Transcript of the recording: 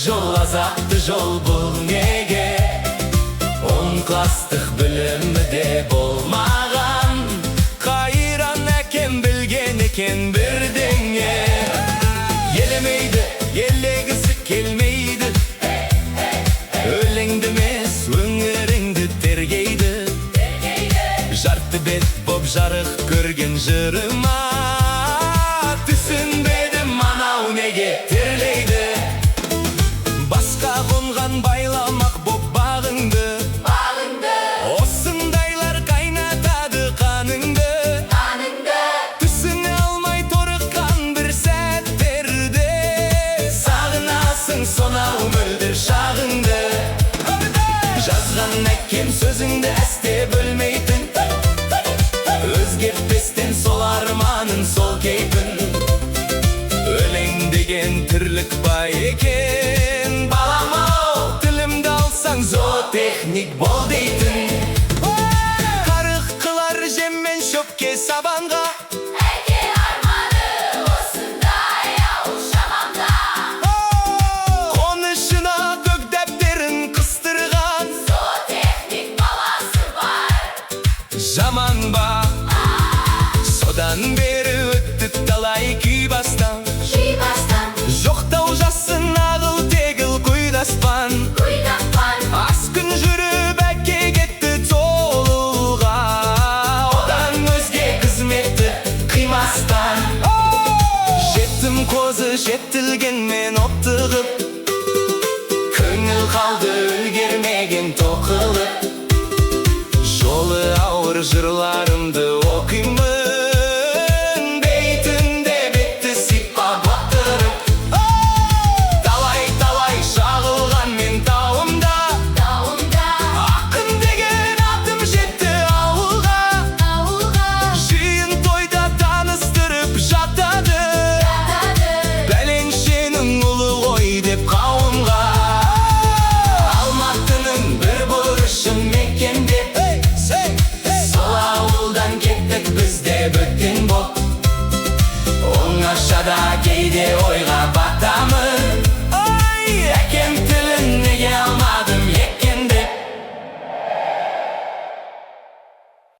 жол, азапты жол бұл неге? 10 класстық білімде болмаған, қайран әкем білген екен бірдеңе. Елемейді, елегісі келмейді, өлеңді емес өңіріңді тергейді. Жарты бет боп жарық көрген жырыма, түсінбедім анау неге терлейді. Басқа қонған байламақ боп бағыңды, осындайлар қайнатады қаныңды. Түсіне алмай торыққан бір сәттерде, сағынасың сонау мөлдір шағыңды. Жазған әкем сөзіңді әсте бөлмейтін, өзгертпестен сол арманын, сол кейпін. Өлең деген тірлік бай екен, балам-ау, тілімді алсаң зоотехник бол дейтін. Қарық қылар жеммен шөпке сабанға, Әке арманы осындай ауыл шамамда. қонышына көк дәптерін қыстырған, Зоотехник баласы бар. жаман ба? Содан бері өтті талай күй бастан, жоқтау жасын ағыл тегіл құйдаспан. Аз күн жүріп әке кетті толуға, одан өзге қызметті қимастан. Жеттім қозы жетілгенмен оптығып, көңіл қалды үлгермеген тоқылып. Жолы ауыр жырларымды оқимын, бейтінде бетті сипап отырып. Талай шағылған мен тауымда, ақын деген атым жетті ауылға. Жиын тойда таныстырып жатады, бәленшенің ұлы ғой деп қауымға. Алматының бір бұрышы мекендеп, сол ауылдан кеттік бізде бөткен боп. Оңашада кейде ойға батамыз,